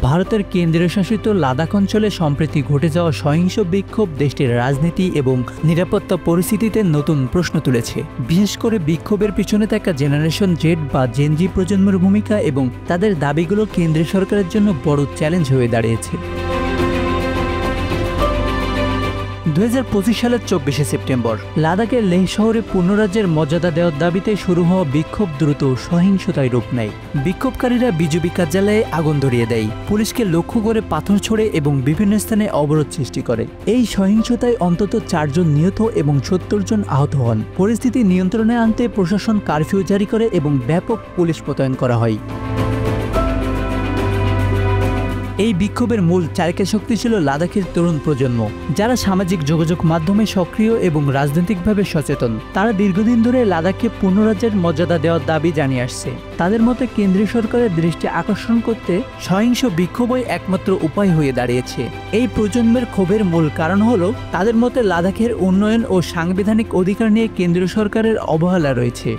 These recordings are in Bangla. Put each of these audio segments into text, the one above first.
ভারতের কেন্দ্রীয় শাসিত লাদাখ অঞ্চলে সম্প্রতি ঘটে যাওয়া সহিংস বিক্ষোভ দেশটির রাজনীতি এবং নিরাপত্তা পরিস্থিতিতে নতুন প্রশ্ন তুলেছে। বিশেষ করে বিক্ষোভের পিছনে থাকা জেনারেশন জেড বা জেনজি প্রজন্মের ভূমিকা এবং তাদের দাবিগুলো কেন্দ্রীয় সরকারের জন্য বড় চ্যালেঞ্জ হয়ে দাঁড়িয়েছে। 2025 সালের 24শে সেপ্টেম্বর লাদাখের লেহ শহরে পূর্ণরাজ্যের মর্যাদা দেওয়ার দাবিতে শুরু হওয়া বিক্ষোভ দ্রুত সহিংসতায় রূপ নেয়। বিক্ষোভকারীরা বিজেপি কার্যালয়ে আগুন ধরিয়ে দেয়, পুলিশকে লক্ষ্য করে পাথর ছোড়ে এবং বিভিন্ন স্থানে অবরোধ সৃষ্টি করে। এই সহিংসতায় অন্তত 4 জন নিহত এবং 70 জন আহত হন। পরিস্থিতি নিয়ন্ত্রণে আনতে প্রশাসন কারফিউ জারি করে এবং ব্যাপক পুলিশ মোতায়েন করা হয়। এই বিক্ষোভের মূল চালিকা শক্তি ছিল লাদাখের তরুণ প্রজন্ম, যারা সামাজিক যোগাযোগ মাধ্যমে সক্রিয় এবং রাজনৈতিকভাবে সচেতন। তারা দীর্ঘদিন ধরে লাদাখকে পূর্ণরাজ্যের মর্যাদা দেওয়ার দাবি জানিয়ে আসছে। তাদের মতে কেন্দ্রীয় সরকারের দৃষ্টি আকর্ষণ করতে সহিংস বিক্ষোভই একমাত্র উপায় হয়ে দাঁড়িয়েছে। এই প্রজন্মের ক্ষোভের মূল কারণ হলো তাদের মতে লাদাখের উন্নয়ন ও সাংবিধানিক অধিকার নিয়ে কেন্দ্রীয় সরকারের অবহেলা রয়েছে।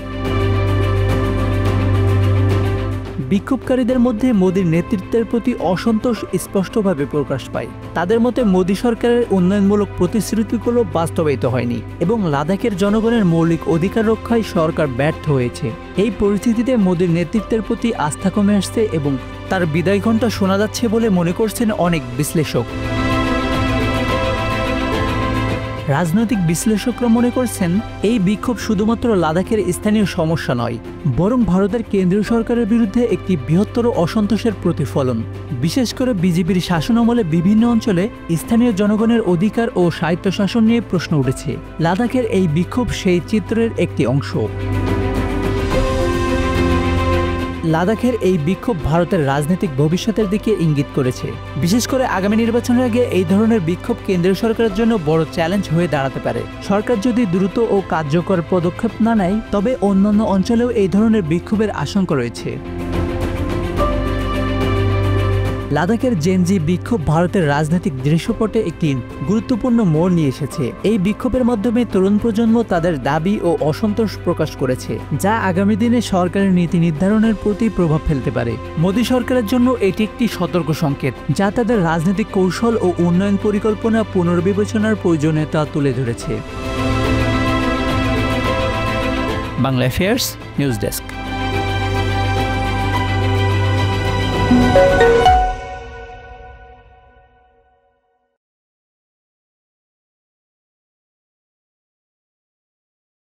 বিক্ষোভকারীদের মধ্যে মোদির নেতৃত্বের প্রতি অসন্তোষ স্পষ্টভাবে প্রকাশ পায়। তাদের মতে মোদি সরকারের উন্নয়নমূলক প্রতিশ্রুতিগুলো বাস্তবায়িত হয়নি এবং লাদাখের জনগণের মৌলিক অধিকার রক্ষায় সরকার ব্যর্থ হয়েছে। এই পরিস্থিতিতে মোদির নেতৃত্বের প্রতি আস্থা কমে আসছে এবং তার বিদায় ঘণ্টা শোনা যাচ্ছে বলে মনে করছেন অনেক বিশ্লেষক। রাজনৈতিক বিশ্লেষকরা মনে করছেন এই বিক্ষোভ শুধুমাত্র লাদাখের স্থানীয় সমস্যা নয়, বরং ভারতের কেন্দ্রীয় সরকারের বিরুদ্ধে একটি বৃহত্তর অসন্তোষের প্রতিফলন। বিশেষ করে বিজেপির শাসনামলে বিভিন্ন অঞ্চলে স্থানীয় জনগণের অধিকার ও স্বায়ত্তশাসন নিয়ে প্রশ্ন উঠেছে। লাদাখের এই বিক্ষোভ সেই চিত্রের একটি অংশ। লাদাখের এই বিক্ষোভ ভারতের রাজনৈতিক ভবিষ্যতের দিকে ইঙ্গিত করেছে। বিশেষ করে আগামী নির্বাচনের আগে এই ধরনের বিক্ষোভ কেন্দ্রীয় সরকারের জন্য বড় চ্যালেঞ্জ হয়ে দাঁড়াতে পারে। সরকার যদি দ্রুত ও কার্যকর পদক্ষেপ না নেয়, তবে অন্যান্য অঞ্চলেও এই ধরনের বিক্ষোভের আশঙ্কা রয়েছে। লাদাখের জেনজি বিক্ষোভ ভারতের রাজনৈতিক দৃশ্যপটে একটি গুরুত্বপূর্ণ মোড় নিয়ে এসেছে। এই বিক্ষোভের মাধ্যমে তরুণ প্রজন্ম তাদের দাবি ও অসন্তোষ প্রকাশ করেছে, যা আগামী দিনে সরকারের নীতি নির্ধারণের প্রতি প্রভাব ফেলতে পারে। মোদী সরকারের জন্য এটি একটি সতর্ক সংকেত, যা তাদের রাজনৈতিক কৌশল ও উন্নয়ন পরিকল্পনা পুনর্বিবেচনার প্রয়োজনীয়তা তুলে ধরেছে। Bangla affairs news desk.